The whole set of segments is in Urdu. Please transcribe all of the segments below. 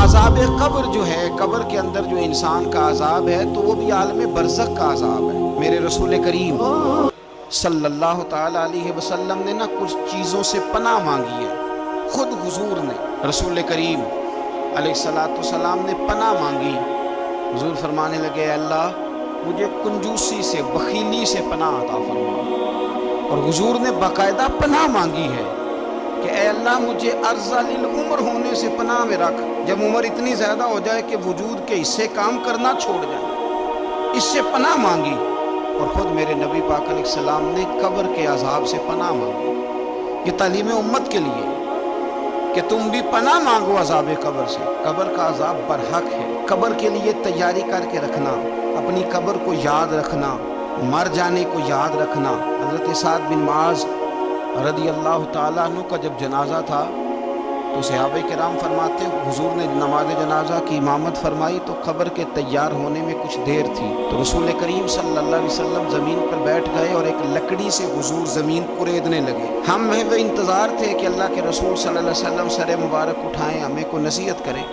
عذاب قبر جو ہے، قبر کے اندر جو انسان کا عذاب ہے، تو وہ بھی عالم برزخ کا عذاب ہے۔ میرے رسول کریم صلی اللہ تعالی علیہ وسلم نے نا کچھ چیزوں سے پناہ مانگی ہے۔ خود حضور نے، رسول کریم علیہ السلام نے پناہ مانگی۔ حضور فرمانے لگے اے اللہ مجھے کنجوسی سے، بخیلی سے پناہ عطا فرما۔ اور حضور نے باقاعدہ پناہ مانگی ہے کہ اے اللہ مجھے ارذل العمر ہونے سے پناہ میں رکھ، جب عمر اتنی زیادہ ہو جائے کہ وجود کے حصے کام کرنا چھوڑ جائیں، اس سے پناہ مانگی۔ اور خود میرے نبی پاک علیہ السلام نے قبر کے عذاب سے پناہ مانگی۔ یہ تعلیم امت کے لیے کہ تم بھی پناہ مانگو عذاب قبر سے۔ قبر کا عذاب برحق ہے۔ قبر کے لیے تیاری کر کے رکھنا، اپنی قبر کو یاد رکھنا، مر جانے کو یاد رکھنا۔ حضرت سعد بن معاذ رضی اللہ تعالیٰ عنہ کا جب جنازہ تھا تو صحابہ کرام فرماتے حضور نے نماز جنازہ کی امامت فرمائی تو قبر کے تیار ہونے میں کچھ دیر تھی، تو رسول کریم صلی اللہ علیہ وسلم زمین پر بیٹھ گئے اور ایک لکڑی سے حضور زمین کریدنے لگے۔ ہم میں وہ انتظار تھے کہ اللہ کے رسول صلی اللہ علیہ وسلم سر مبارک اٹھائیں، ہمیں کو نصیحت کریں۔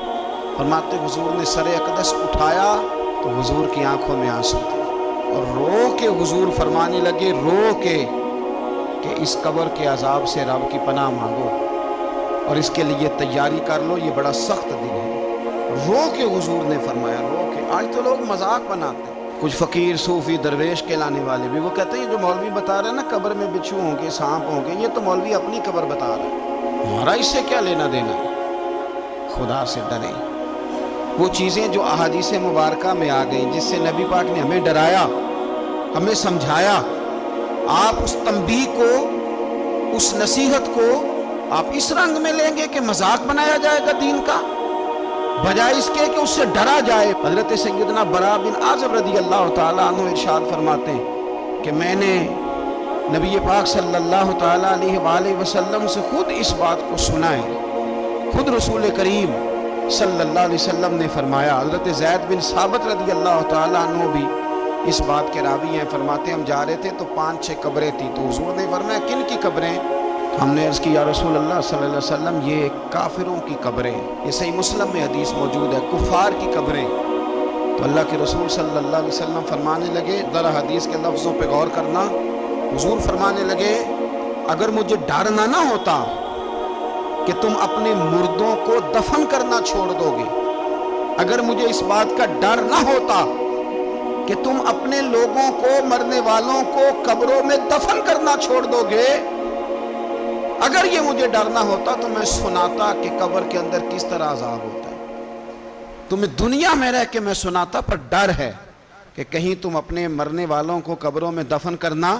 فرماتے حضور نے سر اقدس اٹھایا تو حضور کی آنکھوں میں آنسو تھے، اور رو کے حضور فرمانے لگے، رو کے کہ اس قبر کے عذاب سے رب کی پناہ مانگو اور اس کے لیے تیاری کر لو، یہ بڑا سخت دن ہے۔ رو کے حضور نے فرمایا، رو کے۔ آج تو لوگ مذاق بناتے ہیں، کچھ فقیر صوفی درویش کہلانے والے بھی، وہ کہتے ہیں جو مولوی بتا رہے ہیں نا قبر میں بچھو ہوں گے، سانپ ہوں گے، یہ تو مولوی اپنی قبر بتا رہا ہے، ہمارا اس سے کیا لینا دینا۔ خدا سے ڈریں۔ وہ چیزیں جو احادیث مبارکہ میں آ گئیں، جس سے نبی پاک نے ہمیں ڈرایا، ہمیں سمجھایا، آپ اس تنبیہ کو، اس نصیحت کو آپ اس رنگ میں لیں گے کہ مذاق بنایا جائے گا دین کا، بجائے اس کے کہ اس سے ڈرا جائے۔ حضرت سیدنا براء بن عازب رضی اللہ تعالیٰ عنہ ارشاد فرماتے ہیں کہ میں نے نبی پاک صلی اللہ تعالیٰ علیہ وآلہ وسلم سے خود اس بات کو سنا ہے۔ خود رسول کریم صلی اللہ علیہ وسلم نے فرمایا۔ حضرت زید بن ثابت رضی اللہ تعالیٰ عنہ بھی اس بات کے راوی ہیں، فرماتے ہم جا رہے تھے تو 5-6 قبریں تھی، تو حضور نے فرمایا کن کی قبریں؟ ہم نے عرض کی یا رسول اللہ صلی اللہ علیہ وسلم یہ کافروں کی قبریں، یہ صحیح مسلم میں حدیث موجود ہے، کفار کی قبریں۔ تو اللہ کے رسول صلی اللہ علیہ وسلم فرمانے لگے، ذرا حدیث کے لفظوں پہ غور کرنا، حضور فرمانے لگے اگر مجھے ڈر نہ ہوتا کہ تم اپنے مردوں کو دفن کرنا چھوڑ دو گے، اگر مجھے اس بات کا ڈر نہ ہوتا کہ تم اپنے لوگوں کو، مرنے والوں کو قبروں میں دفن کرنا چھوڑ دو گے، اگر یہ مجھے ڈر نہ ہوتا تو میں سناتا کہ قبر کے اندر کس طرح عذاب ہوتا ہے۔ تمہیں دنیا میں رہ کے میں سناتا، پر ڈر ہے کہ کہیں تم اپنے مرنے والوں کو قبروں میں دفن کرنا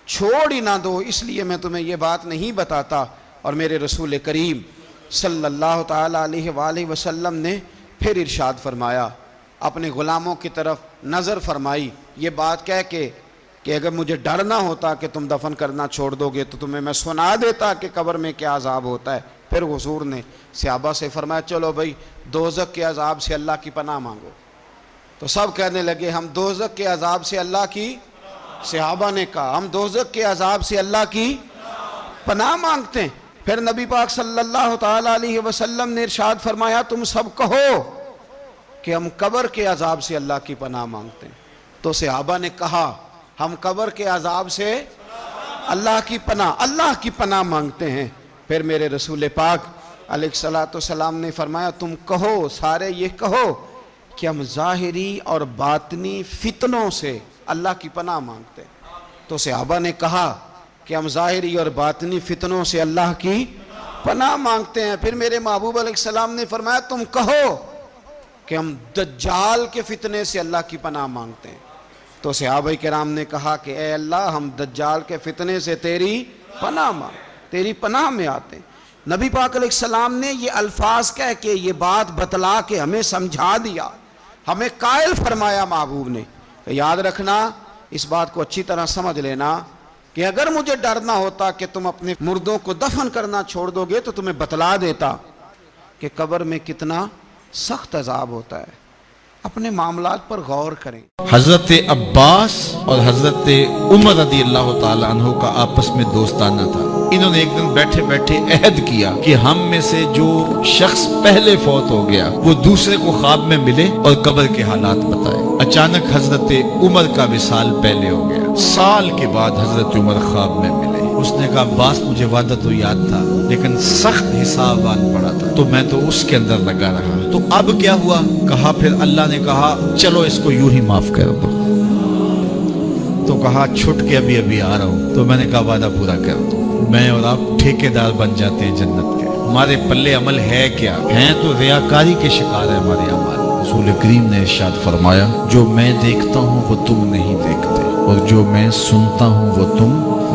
چھوڑ ہی نہ دو، اس لیے میں تمہیں یہ بات نہیں بتاتا۔ اور میرے رسول کریم صلی اللہ تعالیٰ علیہ وآلہ وسلم نے پھر ارشاد فرمایا، اپنے غلاموں کی طرف نظر فرمائی، یہ بات کہہ کے کہ اگر مجھے ڈر نہ ہوتا کہ تم دفن کرنا چھوڑ دو گے تو تمہیں میں سنا دیتا کہ قبر میں کیا عذاب ہوتا ہے۔ پھر حضور نے صحابہ سے فرمایا چلو بھائی دوزخ کے عذاب سے اللہ کی پناہ مانگو۔ تو سب کہنے لگے ہم دوزخ کے عذاب سے اللہ کی، صحابہ نے کہا ہم دوزخ کے عذاب سے اللہ کی پناہ مانگتے ہیں۔ پھر نبی پاک صلی اللہ تعالیٰ علیہ وسلم نے ارشاد فرمایا تم سب کہو کہ ہم قبر کے عذاب سے اللہ کی پناہ مانگتے ہیں۔ تو صحابہ نے کہا ہم قبر کے عذاب سے اللہ کی پناہ مانگتے ہیں۔ پھر میرے رسول پاک علیہ السلام نے فرمایا تم کہو، سارے یہ کہو کہ ہم ظاہری اور باطنی فتنوں سے اللہ کی پناہ مانگتے ہیں۔ تو صحابہ نے کہا کہ ہم ظاہری اور باطنی فتنوں سے اللہ کی پناہ مانگتے ہیں۔ پھر میرے محبوب علیہ السلام نے فرمایا تم کہو کہ ہم دجال کے فتنے سے اللہ کی پناہ مانگتے ہیں۔ تو صحابہ کرام نے کہا کہ اے اللہ ہم دجال کے فتنے سے تیری پناہ تیری پناہ میں آتے ہیں۔ نبی پاک علیہ السلام نے یہ الفاظ کہہ کے یہ بات بتلا کے ہمیں سمجھا دیا، ہمیں قائل فرمایا محبوب نے۔ یاد رکھنا، اس بات کو اچھی طرح سمجھ لینا کہ اگر مجھے ڈر نہ ہوتا کہ تم اپنے مردوں کو دفن کرنا چھوڑ دو گے تو تمہیں بتلا دیتا کہ قبر میں کتنا سخت عذاب ہوتا ہے۔ اپنے معاملات پر غور کریں۔ حضرت عباس اور حضرت عمر رضی اللہ تعالیٰ عنہ کا آپس میں دوستانہ تھا۔ انہوں نے ایک دن بیٹھے بیٹھے عہد کیا کہ ہم میں سے جو شخص پہلے فوت ہو گیا وہ دوسرے کو خواب میں ملے اور قبر کے حالات بتائے۔ اچانک حضرت عمر کا وصال پہلے ہو گیا۔ سال کے بعد حضرت عمر خواب میں ملے۔ اس نے کہا عباس مجھے وعدہ تو یاد تھا لیکن سخت حساب آن پڑا تھا تو میں تو اس کے اندر لگا رہا، تو اب کیا ہوا؟ کہا پھر اللہ نے کہا چلو اس کو یوں ہی معاف کر دو۔ تو کہا چھٹ کے ابھی ابھی آ رہا ہوں۔ تو میں نے کہا وعدہ پورا کر دو، میں اور آپ ٹھیکیدار بن جاتے ہیں جنت کے۔ ہمارے پلے عمل ہے کیا؟ ہیں تو ریاکاری کے شکار ہے ہمارے عمل۔ رسول کریم نے ارشاد فرمایا جو میں دیکھتا ہوں وہ تم نہیں دیکھتے اور جو میں سنتا ہوں وہ تم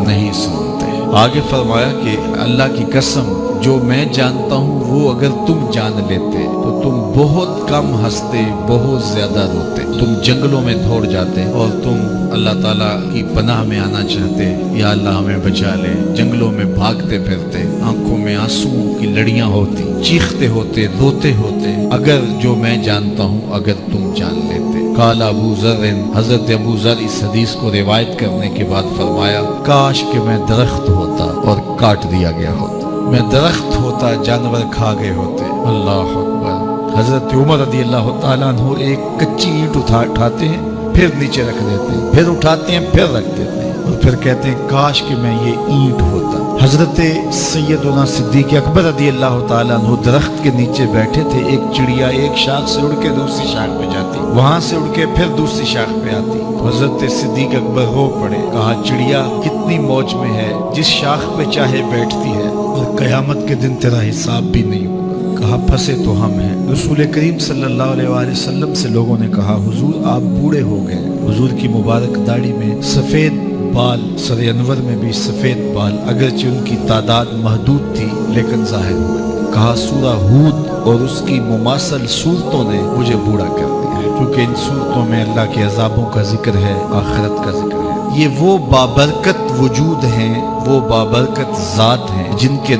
نہیں سنتے۔ آگے فرمایا کہ اللہ کی قسم جو میں جانتا ہوں وہ اگر تم جان لیتے تو تم بہت کم ہنستے، بہت زیادہ روتے، تم جنگلوں میں دوڑ جاتے اور تم اللہ تعالیٰ کی پناہ میں آنا چاہتے، یا اللہ ہمیں بچا لے، جنگلوں میں بھاگتے پھرتے، آنکھوں میں آنسوؤں کی لڑیاں ہوتی، چیختے ہوتے، روتے ہوتے، اگر جو میں جانتا ہوں اگر تم جان لیتے۔ قال ابو ذر، حضرت ابو ذر اس حدیث کو روایت کرنے کے بعد فرمایا کاش کہ میں درخت ہوتا اور کاٹ دیا گیا ہوتا، میں درخت ہوتا جانور کھا گئے ہوتے۔ اللہ اکبر۔ حضرت عمر رضی اللہ تعالیٰ عنہ ایک کچی اینٹ اٹھاتے ہیں پھر نیچے رکھ دیتے ہیں، پھر اٹھاتے ہیں پھر رکھ دیتے ہیں اور پھر کہتے ہیں کاش کہ میں یہ اینٹ ہوتا۔ حضرت سیدنا صدیق اکبر رضی اللہ تعالیٰ عنہ درخت کے نیچے بیٹھے تھے، ایک چڑیا ایک شاخ سے اڑ کے دوسری شاخ پہ جاتی، وہاں سے اڑ کے پھر دوسری شاخ پہ آتی۔ حضرت صدیق اکبر رو پڑے، کہا چڑیا کتنی موج میں ہے، جس شاخ پہ چاہے بیٹھتی ہے اور قیامت کے دن تیرا حساب بھی نہیں ہوگا۔ کہا پھنسے تو ہم ہیں۔ رسول کریم صلی اللہ علیہ وآلہ وسلم سے لوگوں نے کہا حضور آپ بوڑھے ہو گئے۔ حضور کی مبارک داڑھی میں سفید بال، سر انور میں بھی سفید بال، اگرچہ ان کی تعداد محدود تھی لیکن ظاہر ہوئے۔ کہا سورہ ہود اور اس کی مماثل صورتوں نے مجھے بوڑھا کر دیا ہے، کیونکہ ان صورتوں میں اللہ کے عذابوں کا ذکر ہے، آخرت کا ذکر ہے۔ یہ وہ بابرکت وجود ہیں، وہ بابرکت ذات ہیں جن کے